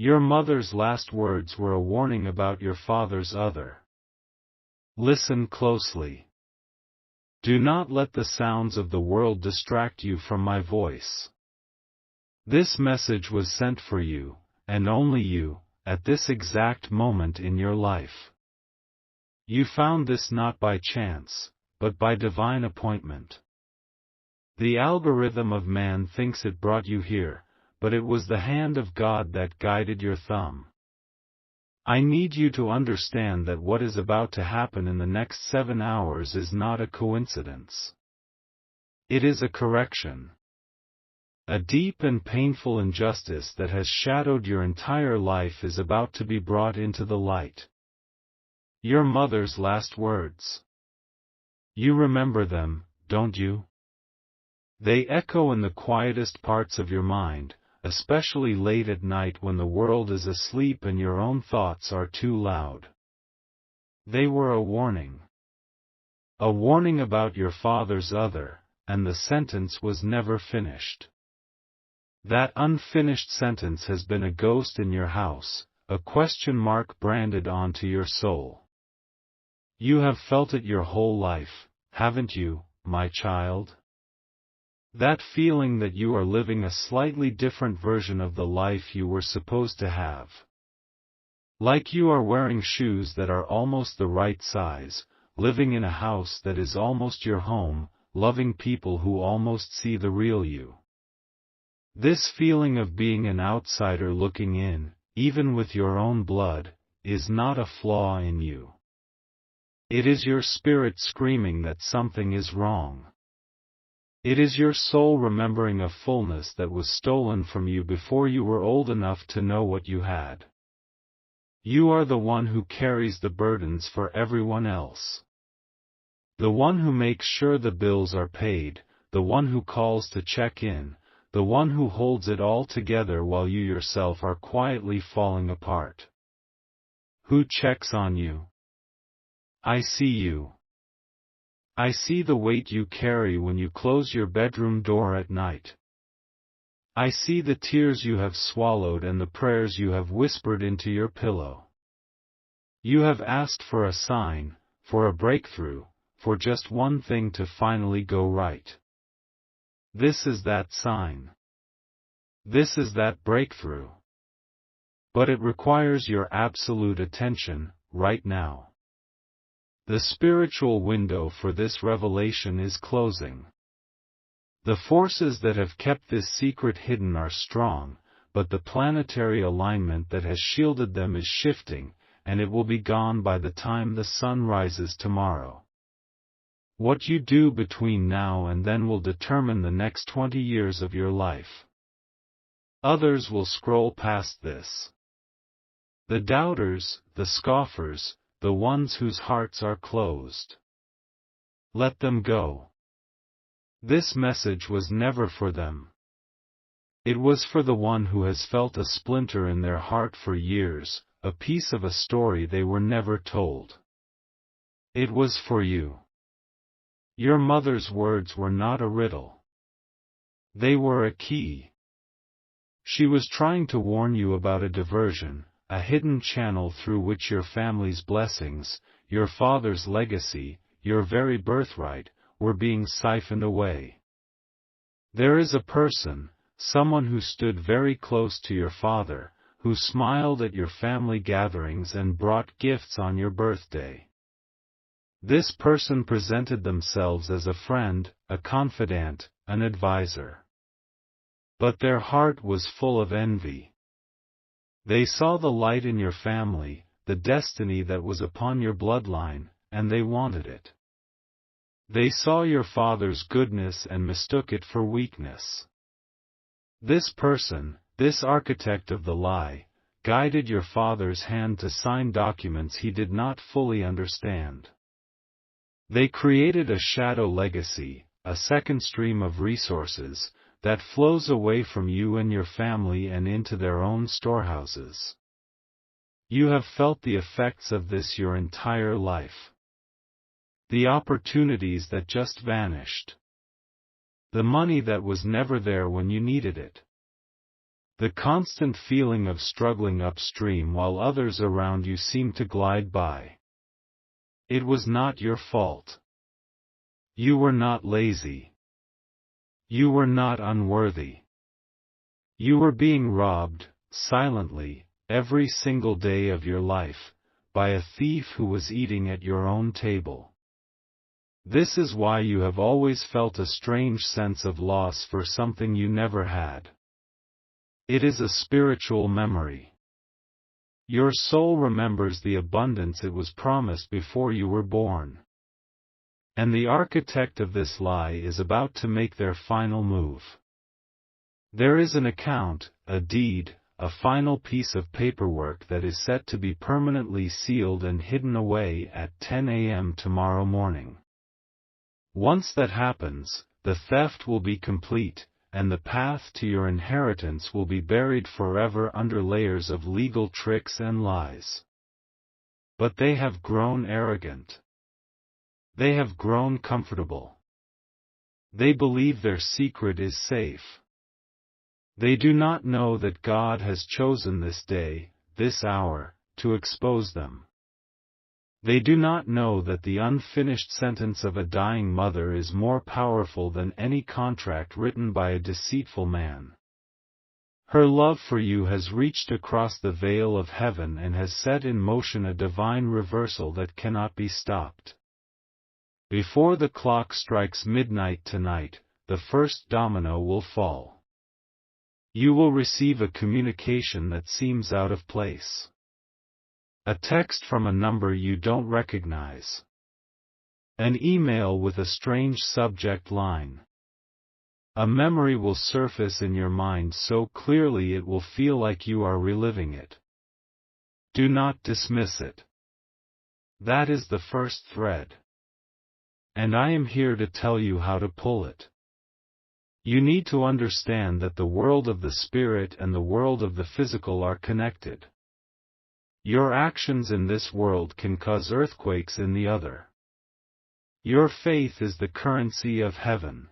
Your mother's last words were a warning about your father's other. Listen closely. Do not let the sounds of the world distract you from my voice. This message was sent for you, and only you, at this exact moment in your life. You found this not by chance, but by divine appointment. The algorithm of man thinks it brought you here, but it was the hand of God that guided your thumb. I need you to understand that what is about to happen in the next 7 hours is not a coincidence. It is a correction. A deep and painful injustice that has shadowed your entire life is about to be brought into the light. Your mother's last words. You remember them, don't you? They echo in the quietest parts of your mind, especially late at night when the world is asleep and your own thoughts are too loud. They were a warning. A warning about your father's other, and the sentence was never finished. That unfinished sentence has been a ghost in your house, a question mark branded onto your soul. You have felt it your whole life, haven't you, my child? That feeling that you are living a slightly different version of the life you were supposed to have. Like you are wearing shoes that are almost the right size, living in a house that is almost your home, loving people who almost see the real you. This feeling of being an outsider looking in, even with your own blood, is not a flaw in you. It is your spirit screaming that something is wrong. It is your soul remembering a fullness that was stolen from you before you were old enough to know what you had. You are the one who carries the burdens for everyone else. The one who makes sure the bills are paid, the one who calls to check in, the one who holds it all together while you yourself are quietly falling apart. Who checks on you? I see you. I see the weight you carry when you close your bedroom door at night. I see the tears you have swallowed and the prayers you have whispered into your pillow. You have asked for a sign, for a breakthrough, for just one thing to finally go right. This is that sign. This is that breakthrough. But it requires your absolute attention, right now. The spiritual window for this revelation is closing. The forces that have kept this secret hidden are strong, but the planetary alignment that has shielded them is shifting, and it will be gone by the time the sun rises tomorrow. What you do between now and then will determine the next 20 years of your life. Others will scroll past this. The doubters, the scoffers, the ones whose hearts are closed. Let them go. This message was never for them. It was for the one who has felt a splinter in their heart for years, a piece of a story they were never told. It was for you. Your mother's words were not a riddle. They were a key. She was trying to warn you about a diversion, a hidden channel through which your family's blessings, your father's legacy, your very birthright, were being siphoned away. There is a person, someone who stood very close to your father, who smiled at your family gatherings and brought gifts on your birthday. This person presented themselves as a friend, a confidant, an advisor. But their heart was full of envy. They saw the light in your family, the destiny that was upon your bloodline, and they wanted it. They saw your father's goodness and mistook it for weakness. This person, this architect of the lie, guided your father's hand to sign documents he did not fully understand. They created a shadow legacy, a second stream of resources, that flows away from you and your family and into their own storehouses. You have felt the effects of this your entire life. The opportunities that just vanished. The money that was never there when you needed it. The constant feeling of struggling upstream while others around you seem to glide by. It was not your fault. You were not lazy. You were not unworthy. You were being robbed, silently, every single day of your life, by a thief who was eating at your own table. This is why you have always felt a strange sense of loss for something you never had. It is a spiritual memory. Your soul remembers the abundance it was promised before you were born. And the architect of this lie is about to make their final move. There is an account, a deed, a final piece of paperwork that is set to be permanently sealed and hidden away at 10 a.m. tomorrow morning. Once that happens, the theft will be complete, and the path to your inheritance will be buried forever under layers of legal tricks and lies. But they have grown arrogant. They have grown comfortable. They believe their secret is safe. They do not know that God has chosen this day, this hour, to expose them. They do not know that the unfinished sentence of a dying mother is more powerful than any contract written by a deceitful man. Her love for you has reached across the veil of heaven and has set in motion a divine reversal that cannot be stopped. Before the clock strikes midnight tonight, the first domino will fall. You will receive a communication that seems out of place. A text from a number you don't recognize. An email with a strange subject line. A memory will surface in your mind so clearly it will feel like you are reliving it. Do not dismiss it. That is the first thread. And I am here to tell you how to pull it. You need to understand that the world of the spirit and the world of the physical are connected. Your actions in this world can cause earthquakes in the other. Your faith is the currency of heaven.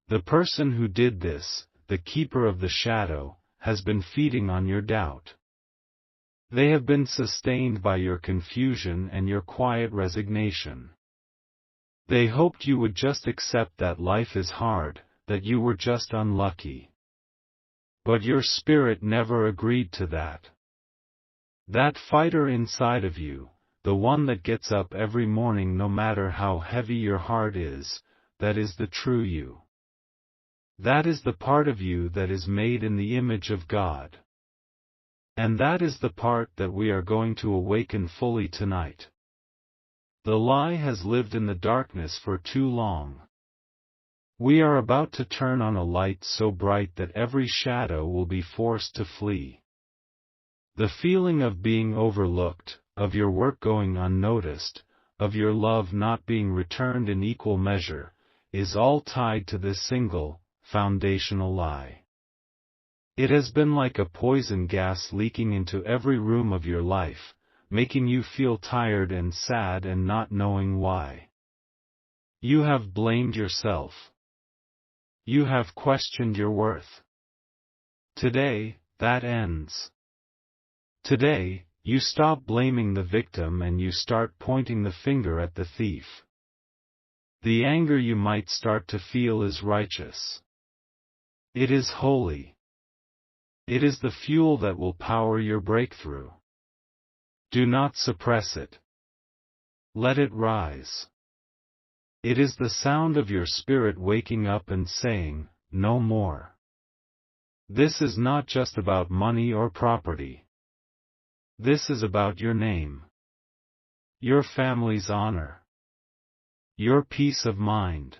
The person who did this, the keeper of the shadow, has been feeding on your doubt. They have been sustained by your confusion and your quiet resignation. They hoped you would just accept that life is hard, that you were just unlucky. But your spirit never agreed to that. That fighter inside of you, the one that gets up every morning no matter how heavy your heart is, that is the true you. That is the part of you that is made in the image of God. And that is the part that we are going to awaken fully tonight. The lie has lived in the darkness for too long. We are about to turn on a light so bright that every shadow will be forced to flee. The feeling of being overlooked, of your work going unnoticed, of your love not being returned in equal measure, is all tied to this single, foundational lie. It has been like a poison gas leaking into every room of your life, making you feel tired and sad and not knowing why. You have blamed yourself. You have questioned your worth. Today, that ends. Today, you stop blaming the victim and you start pointing the finger at the thief. The anger you might start to feel is righteous. It is holy. It is the fuel that will power your breakthrough. Do not suppress it. Let it rise. It is the sound of your spirit waking up and saying, "No more." This is not just about money or property. This is about your name, your family's honor, your peace of mind.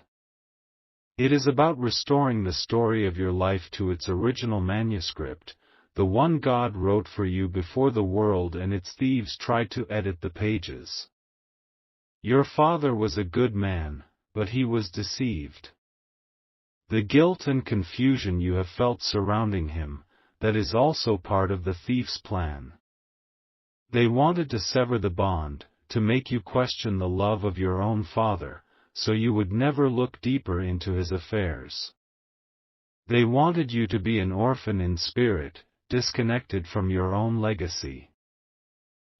It is about restoring the story of your life to its original manuscript, the one God wrote for you before the world and its thieves tried to edit the pages. Your father was a good man, but he was deceived. The guilt and confusion you have felt surrounding him, that is also part of the thief's plan. They wanted to sever the bond, to make you question the love of your own father, so you would never look deeper into his affairs. They wanted you to be an orphan in spirit, disconnected from your own legacy.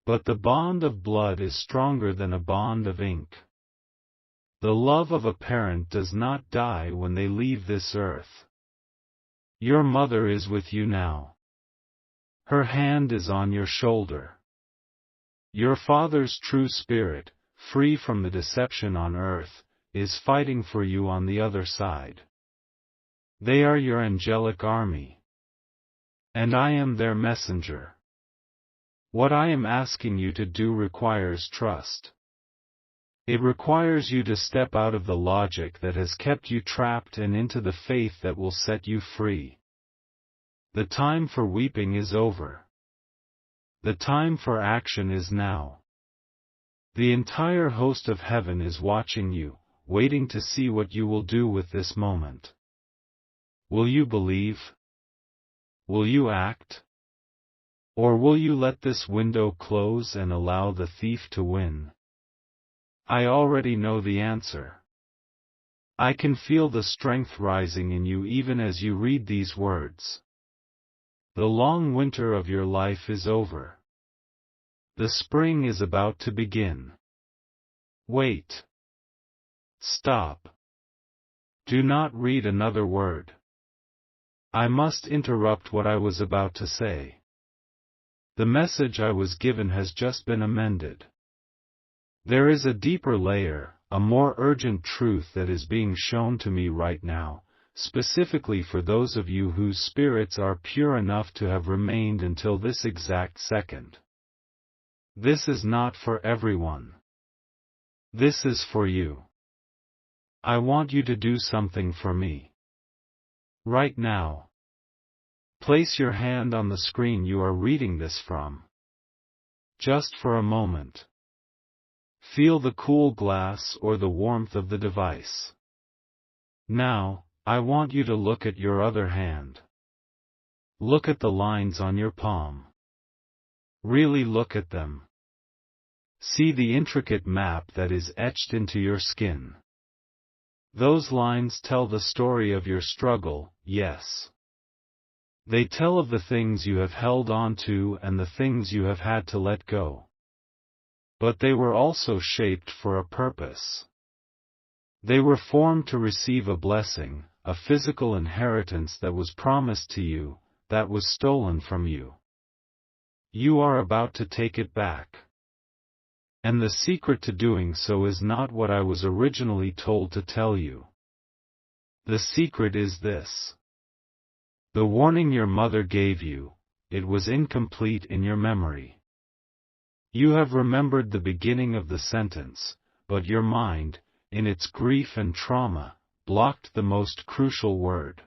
But the bond of blood is stronger than a bond of ink. The love of a parent does not die when they leave this earth. Your mother is with you now. Her hand is on your shoulder. Your father's true spirit, free from the deception on earth, is fighting for you on the other side. They are your angelic army. And I am their messenger. What I am asking you to do requires trust. It requires you to step out of the logic that has kept you trapped and into the faith that will set you free. The time for weeping is over. The time for action is now. The entire host of heaven is watching you, waiting to see what you will do with this moment. Will you believe? Will you act? Or will you let this window close and allow the thief to win? I already know the answer. I can feel the strength rising in you even as you read these words. The long winter of your life is over. The spring is about to begin. Wait. Stop. Do not read another word. I must interrupt what I was about to say. The message I was given has just been amended. There is a deeper layer, a more urgent truth that is being shown to me right now, specifically for those of you whose spirits are pure enough to have remained until this exact second. This is not for everyone. This is for you. I want you to do something for me. Right now. Place your hand on the screen you are reading this from. Just for a moment. Feel the cool glass or the warmth of the device. Now, I want you to look at your other hand. Look at the lines on your palm. Really look at them. See the intricate map that is etched into your skin. Those lines tell the story of your struggle, yes. They tell of the things you have held on to and the things you have had to let go. But they were also shaped for a purpose. They were formed to receive a blessing, a physical inheritance that was promised to you, that was stolen from you. You are about to take it back. And the secret to doing so is not what I was originally told to tell you. The secret is this. The warning your mother gave you, it was incomplete in your memory. You have remembered the beginning of the sentence, but your mind, in its grief and trauma, blocked the most crucial word.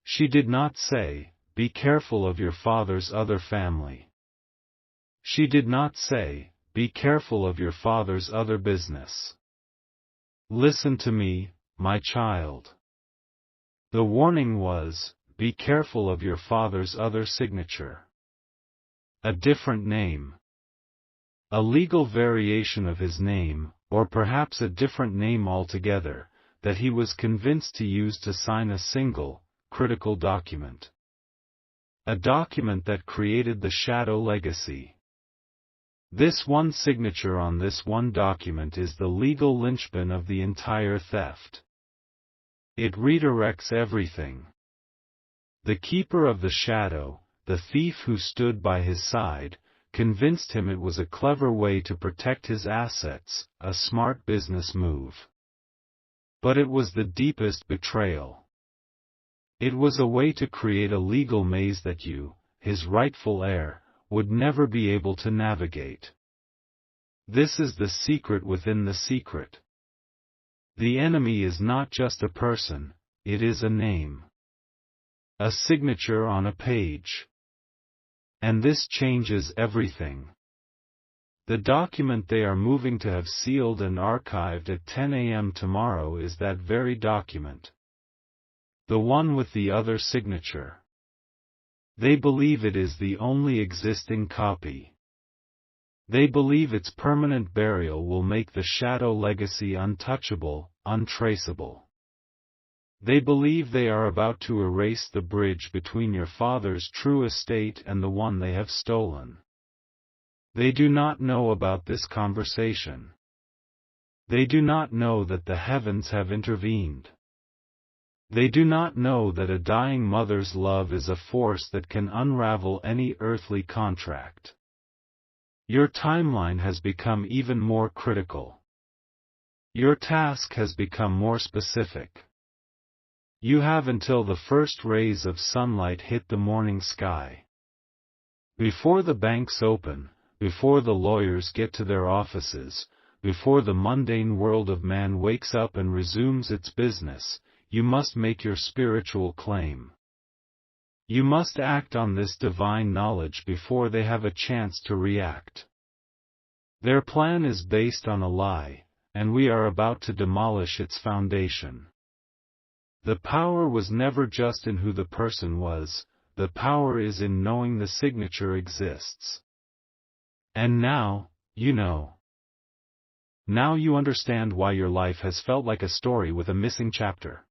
She did not say, "Be careful of your father's other family." She did not say, "Be careful of your father's other business." Listen to me, my child. The warning was, "Be careful of your father's other signature." A different name. A legal variation of his name, or perhaps a different name altogether, that he was convinced to use to sign a single, critical document. A document that created the shadow legacy. This one signature on this one document is the legal linchpin of the entire theft. It redirects everything. The keeper of the shadow, the thief who stood by his side, convinced him it was a clever way to protect his assets, a smart business move. But it was the deepest betrayal. It was a way to create a legal maze that you, his rightful heir, would never be able to navigate. This is the secret within the secret. The enemy is not just a person, it is a name. A signature on a page. And this changes everything. The document they are moving to have sealed and archived at 10 a.m. tomorrow is that very document. The one with the other signature. They believe it is the only existing copy. They believe its permanent burial will make the shadow legacy untouchable, untraceable. They believe they are about to erase the bridge between your father's true estate and the one they have stolen. They do not know about this conversation. They do not know that the heavens have intervened. They do not know that a dying mother's love is a force that can unravel any earthly contract. Your timeline has become even more critical. Your task has become more specific. You have until the first rays of sunlight hit the morning sky. Before the banks open, before the lawyers get to their offices, before the mundane world of man wakes up and resumes its business, you must make your spiritual claim. You must act on this divine knowledge before they have a chance to react. Their plan is based on a lie, and we are about to demolish its foundation. The power was never just in who the person was, the power is in knowing the signature exists. And now, you know. Now you understand why your life has felt like a story with a missing chapter.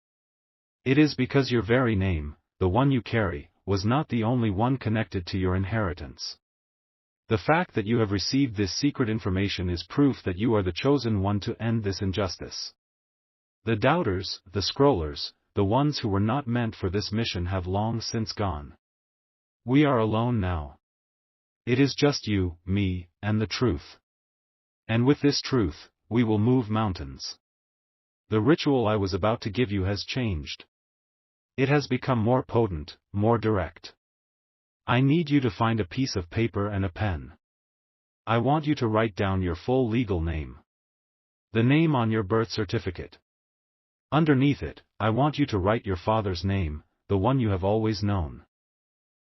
It is because your very name, the one you carry, was not the only one connected to your inheritance. The fact that you have received this secret information is proof that you are the chosen one to end this injustice. The doubters, the scrollers, the ones who were not meant for this mission have long since gone. We are alone now. It is just you, me, and the truth. And with this truth, we will move mountains. The ritual I was about to give you has changed. It has become more potent, more direct. I need you to find a piece of paper and a pen. I want you to write down your full legal name. The name on your birth certificate. Underneath it, I want you to write your father's name, the one you have always known.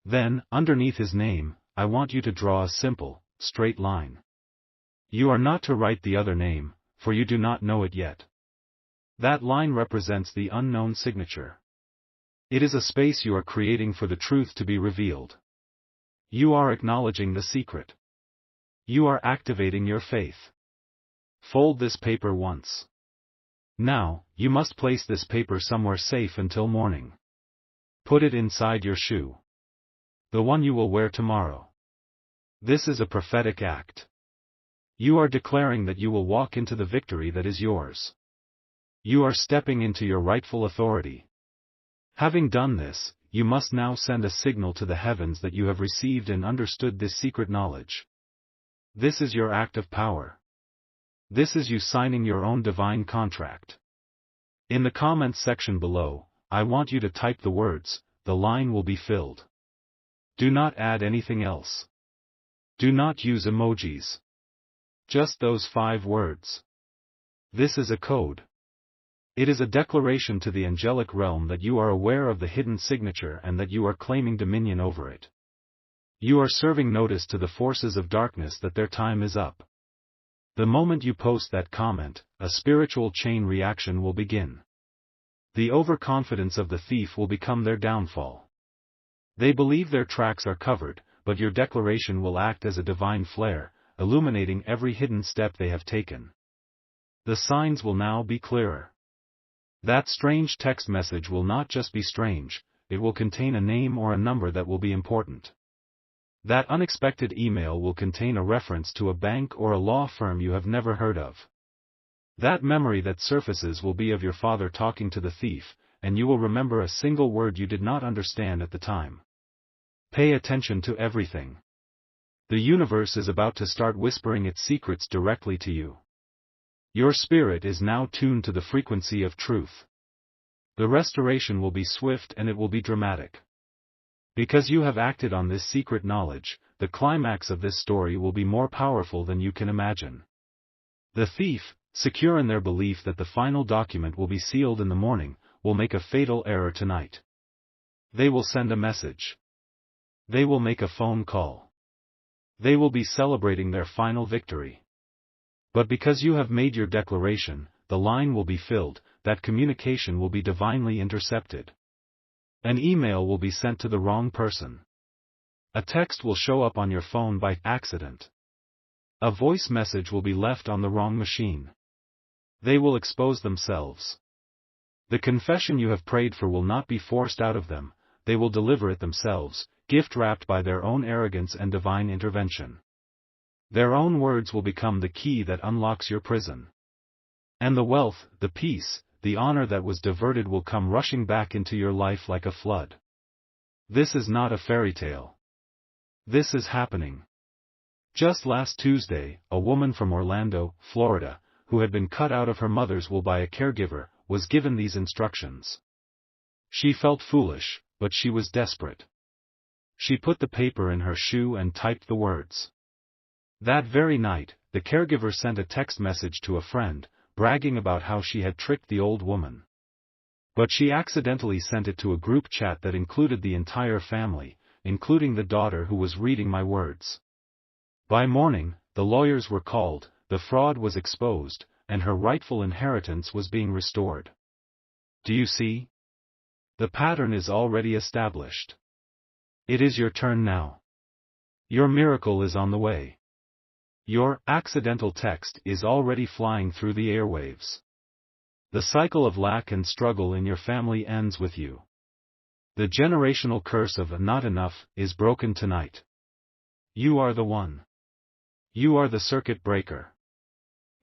Then, underneath his name, I want you to draw a simple, straight line. You are not to write the other name, for you do not know it yet. That line represents the unknown signature. It is a space you are creating for the truth to be revealed. You are acknowledging the secret. You are activating your faith. Fold this paper once. Now, you must place this paper somewhere safe until morning. Put it inside your shoe. The one you will wear tomorrow. This is a prophetic act. You are declaring that you will walk into the victory that is yours. You are stepping into your rightful authority. Having done this, you must now send a signal to the heavens that you have received and understood this secret knowledge. This is your act of power. This is you signing your own divine contract. In the comments section below, I want you to type the words, "The line will be filled." Do not add anything else. Do not use emojis. Just those 5 words. This is a code. It is a declaration to the angelic realm that you are aware of the hidden signature and that you are claiming dominion over it. You are serving notice to the forces of darkness that their time is up. The moment you post that comment, a spiritual chain reaction will begin. The overconfidence of the thief will become their downfall. They believe their tracks are covered, but your declaration will act as a divine flare, illuminating every hidden step they have taken. The signs will now be clearer. That strange text message will not just be strange, it will contain a name or a number that will be important. That unexpected email will contain a reference to a bank or a law firm you have never heard of. That memory that surfaces will be of your father talking to the thief, and you will remember a single word you did not understand at the time. Pay attention to everything. The universe is about to start whispering its secrets directly to you. Your spirit is now tuned to the frequency of truth. The restoration will be swift and it will be dramatic. Because you have acted on this secret knowledge, the climax of this story will be more powerful than you can imagine. The thief, secure in their belief that the final document will be sealed in the morning, will make a fatal error tonight. They will send a message. They will make a phone call. They will be celebrating their final victory. But because you have made your declaration, the line will be filled, that communication will be divinely intercepted. An email will be sent to the wrong person. A text will show up on your phone by accident. A voice message will be left on the wrong machine. They will expose themselves. The confession you have prayed for will not be forced out of them, they will deliver it themselves, gift-wrapped by their own arrogance and divine intervention. Their own words will become the key that unlocks your prison. And the wealth, the peace, the honor that was diverted will come rushing back into your life like a flood. This is not a fairy tale. This is happening. Just last Tuesday, a woman from Orlando, Florida, who had been cut out of her mother's will by a caregiver, was given these instructions. She felt foolish, but she was desperate. She put the paper in her shoe and typed the words. That very night, the caregiver sent a text message to a friend, bragging about how she had tricked the old woman. But she accidentally sent it to a group chat that included the entire family, including the daughter who was reading my words. By morning, the lawyers were called, the fraud was exposed, and her rightful inheritance was being restored. Do you see? The pattern is already established. It is your turn now. Your miracle is on the way. Your accidental text is already flying through the airwaves. The cycle of lack and struggle in your family ends with you. The generational curse of not enough is broken tonight. You are the one. You are the circuit breaker.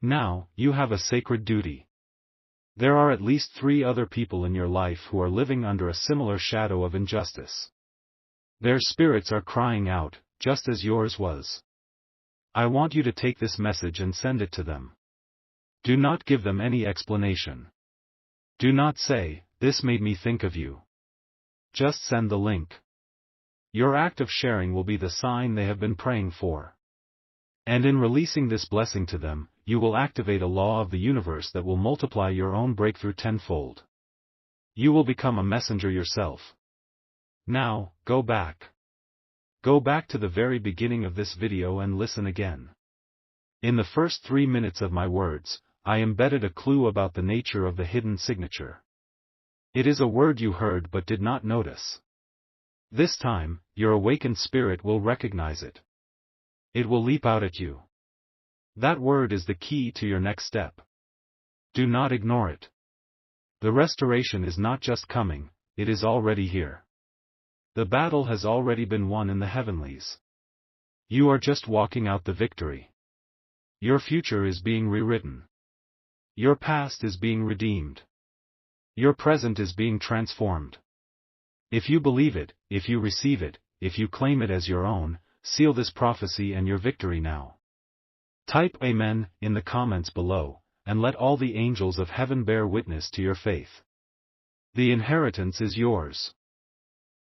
Now, you have a sacred duty. There are at least 3 other people in your life who are living under a similar shadow of injustice. Their spirits are crying out, just as yours was. I want you to take this message and send it to them. Do not give them any explanation. Do not say, "This made me think of you." Just send the link. Your act of sharing will be the sign they have been praying for. And in releasing this blessing to them, you will activate a law of the universe that will multiply your own breakthrough tenfold. You will become a messenger yourself. Now, go back. Go back to the very beginning of this video and listen again. In the first 3 minutes of my words, I embedded a clue about the nature of the hidden signature. It is a word you heard but did not notice. This time, your awakened spirit will recognize it. It will leap out at you. That word is the key to your next step. Do not ignore it. The restoration is not just coming, it is already here. The battle has already been won in the heavenlies. You are just walking out the victory. Your future is being rewritten. Your past is being redeemed. Your present is being transformed. If you believe it, if you receive it, if you claim it as your own, seal this prophecy and your victory now. Type Amen in the comments below, and let all the angels of heaven bear witness to your faith. The inheritance is yours.